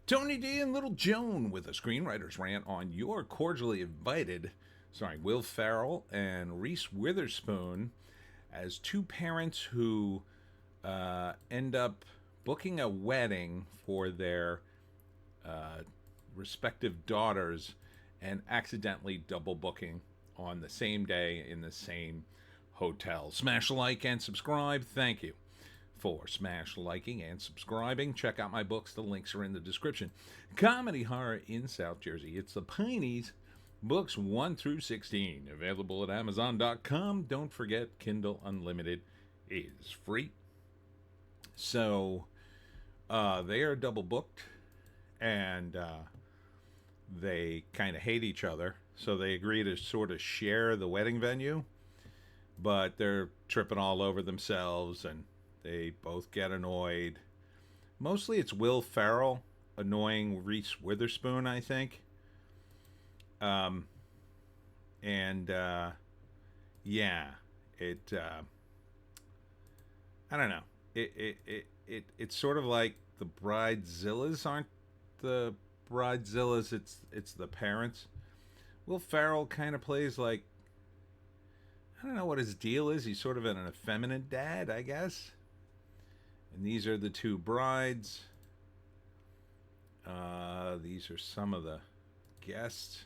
Tony D and Little Joan with a Screenwriter's Rant on Your Cordially Invited, starring Will Farrel and Reese Witherspoon as two parents who end up booking a wedding for their respective daughters and accidentally double booking on the same day in the same hotel. Smash like and subscribe. Thank you for smash liking and subscribing. Check out my books. The links are in the description. Comedy horror in South Jersey. It's the Pineys, books 1 through 16. Available at Amazon.com. Don't forget, Kindle Unlimited is free. So they are double booked, and they kind of hate each other. So they agree to sort of share the wedding venue, but they're tripping all over themselves, and they both get annoyed. Mostly it's Will Farrel annoying Reese Witherspoon, I think. Yeah, I don't know. It's sort of like the Bridezillas aren't the Bridezillas. It's the parents. Will Farrell kind of plays like, I don't know what his deal is. He's sort of an effeminate dad, I guess. And these are the two brides. These are some of the guests.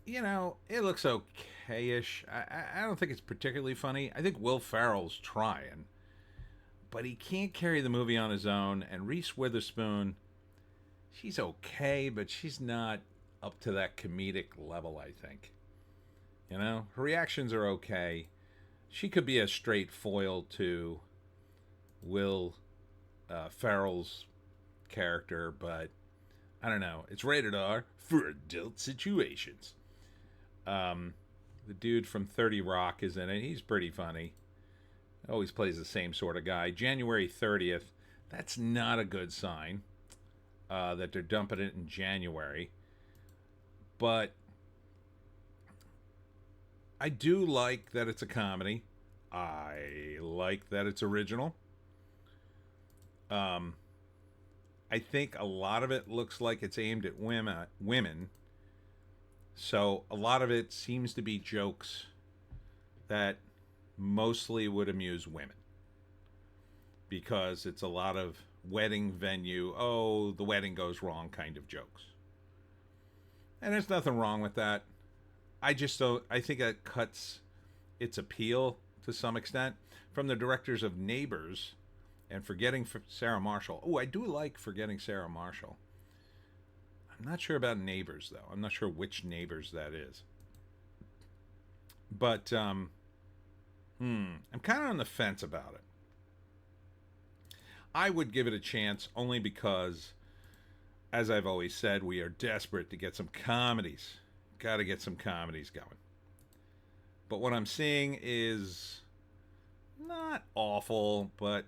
It looks okay-ish. I don't think it's particularly funny. I think Will Farrell's trying, but he can't carry the movie on his own. And Reese Witherspoon, she's okay, but she's not up to that comedic level, I think. Her reactions are okay. She could be a straight foil to Will Farrell's character, but I don't know. It's rated R for adult situations. The dude from 30 Rock is in it. He's pretty funny. Always plays the same sort of guy. January 30th. That's not a good sign that they're dumping it in January. But I do like that it's a comedy. I like that it's original. I think a lot of it looks like it's aimed at women. So a lot of it seems to be jokes that mostly would amuse women. Because it's a lot of wedding venue, oh, the wedding goes wrong kind of jokes. And there's nothing wrong with that. I think that cuts its appeal to some extent. From the directors of Neighbors and Forgetting Sarah Marshall. Oh, I do like Forgetting Sarah Marshall. I'm not sure about Neighbors, though. I'm not sure which Neighbors that is. But I'm kind of on the fence about it. I would give it a chance only because, as I've always said, we are desperate to get some comedies. Got to get some comedies going. But what I'm seeing is not awful, but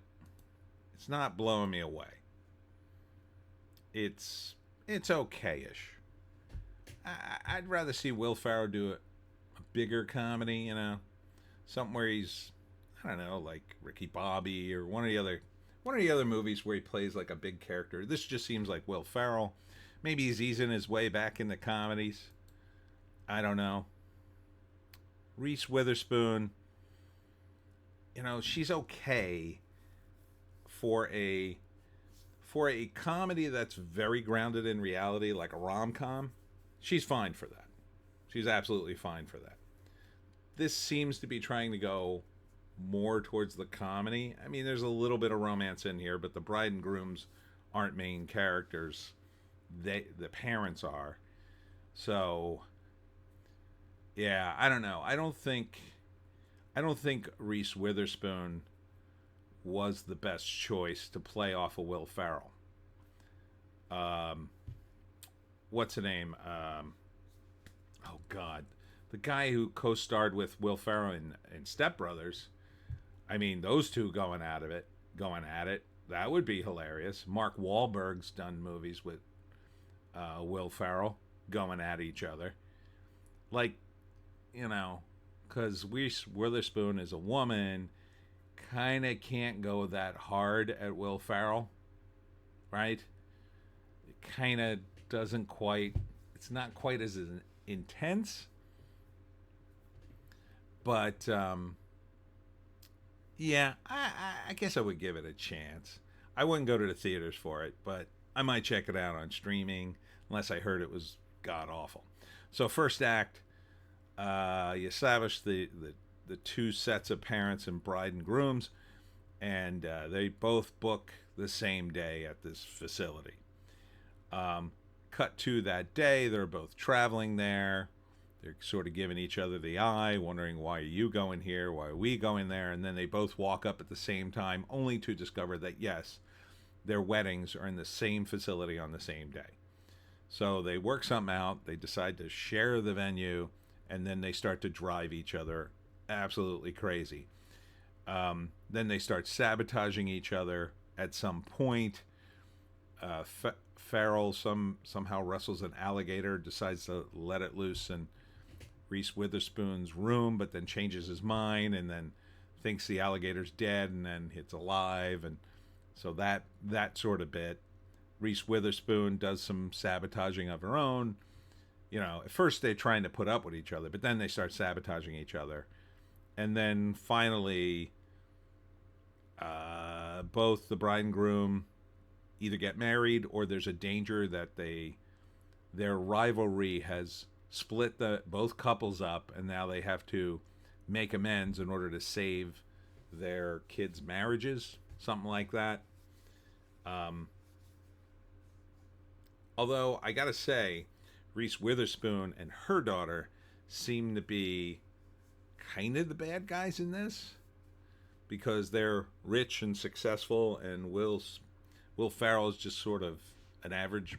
it's not blowing me away. It's okay-ish. I'd rather see Will Farrell do a bigger comedy, something where he's, I don't know, like Ricky Bobby or one of the other movies where he plays like a big character. This just seems like Will Farrell. Maybe he's easing his way back into comedies. I don't know. Reese Witherspoon, she's okay for a comedy that's very grounded in reality, like a rom-com. She's fine for that. She's absolutely fine for that. This seems to be trying to go more towards the comedy. I mean, there's a little bit of romance in here, but the bride and grooms aren't main characters. The parents are. So, yeah, I don't know. I don't think Reese Witherspoon was the best choice to play off of Will Farrell. What's the name? Oh God, the guy who co-starred with Will Farrell in Step Brothers. I mean, those two going at it. That would be hilarious. Mark Wahlberg's done movies with Will Farrell going at each other. Like, because Reese Witherspoon is a woman, kind of can't go that hard at Will Farrell. right? It kind of doesn't quite, it's not quite as intense, but yeah, I guess I would give it a chance. I wouldn't go to the theaters for it, but I might check it out on streaming unless I heard it was god awful. So first act, you establish the two sets of parents and bride and grooms, and they both book the same day at this facility. Cut to that day, they're both traveling there. They're sort of giving each other the eye, wondering, why are you going here? Why are we going there? And then they both walk up at the same time, only to discover that, yes, their weddings are in the same facility on the same day. So they work something out. They decide to share the venue, and then they start to drive each other absolutely crazy. Then they start sabotaging each other at some point. Farrell somehow wrestles an alligator, decides to let it loose in Reese Witherspoon's room, but then changes his mind and then thinks the alligator's dead and then it's alive, and so that sort of bit. Reese Witherspoon does some sabotaging of her own. You know, at first they're trying to put up with each other, but then they start sabotaging each other, and then finally, both the bride and groom either get married or there's a danger that their rivalry has split both couples up, and now they have to make amends in order to save their kids' marriages, something like that. Although I gotta say, Reese Witherspoon and her daughter seem to be kind of the bad guys in this, because they're rich and successful, and Will Farrell is just sort of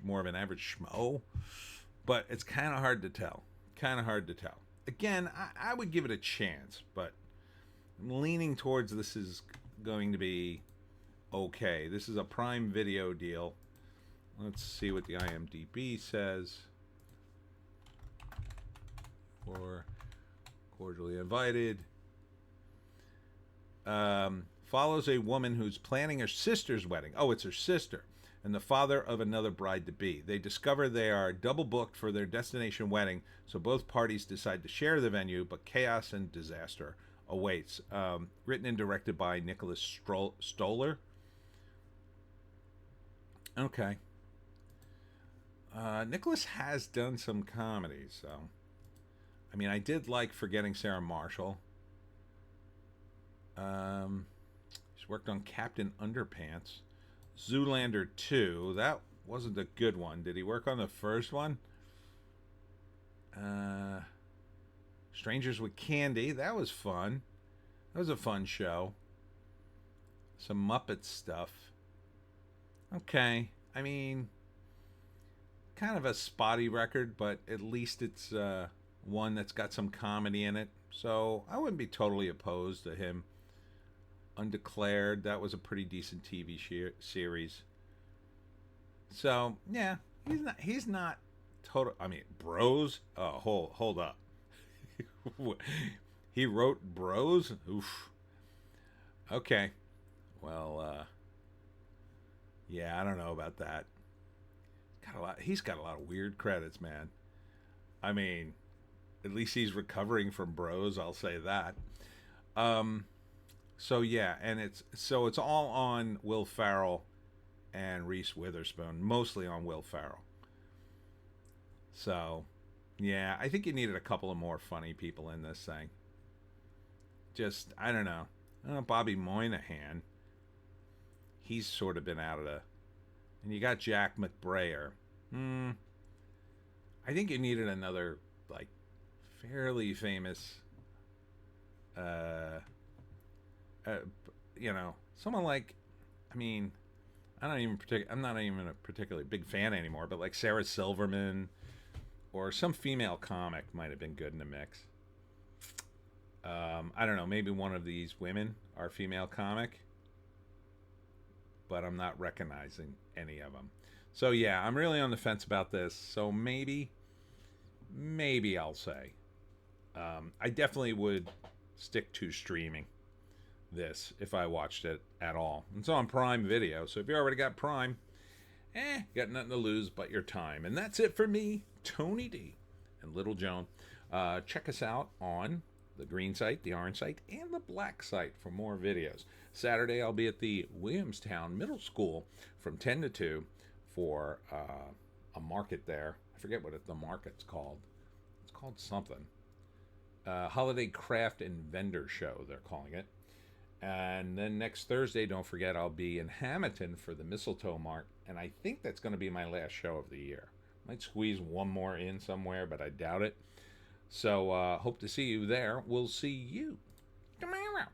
more of an average schmo. But it's kind of hard to tell. Again, I would give it a chance, but I'm leaning towards this is going to be okay. This is a Prime Video deal. Let's see what the IMDb says. For Cordially Invited. Follows a woman who's planning her sister's wedding. Oh, it's her sister. And the father of another bride-to-be. They discover they are double booked for their destination wedding, so both parties decide to share the venue, but chaos and disaster awaits. Written and directed by Nicholas Stoller. Okay. Nicholas has done some comedies, so... I mean, I did like Forgetting Sarah Marshall. He's worked on Captain Underpants. Zoolander 2. That wasn't a good one. Did he work on the first one? Strangers with Candy. That was fun. That was a fun show. Some Muppet stuff. Okay. I mean, kind of a spotty record, but at least it's one that's got some comedy in it. So I wouldn't be totally opposed to him. Undeclared, that was a pretty decent TV series. So yeah, he's not total. I mean, Bros. Oh, hold up. He wrote Bros. Oof. Okay. Well, yeah, I don't know about that. He's got a lot of weird credits, man. I mean, at least he's recovering from Bros. I'll say that. So yeah, and it's all on Will Farrell and Reese Witherspoon, mostly on Will Farrell. So, yeah, I think you needed a couple of more funny people in this thing. Just, I don't know. Bobby Moynihan. He's sort of been out of the... And you got Jack McBrayer. I think you needed another, like, fairly famous... someone like, I mean, I'm not even a particularly big fan anymore, but like Sarah Silverman or some female comic might have been good in the mix. I don't know, maybe one of these women are female comic, but I'm not recognizing any of them. So yeah, I'm really on the fence about this. So maybe I'll say. I definitely would stick to streaming this if I watched it at all. It's on Prime Video, so if you already got Prime, Got nothing to lose but your time. And that's it for me, Tony D, and Little Joan. Check us out on the green site, the orange site, and the black site for more videos. Saturday, I'll be at the Williamstown Middle School from 10 to 2 for a market there. I forget what the market's called. It's called something. Holiday Craft and Vendor Show, they're calling it. And then next Thursday, don't forget, I'll be in Hamilton for the Mistletoe Mart. And I think that's going to be my last show of the year. Might squeeze one more in somewhere, but I doubt it. So hope to see you there. We'll see you tomorrow.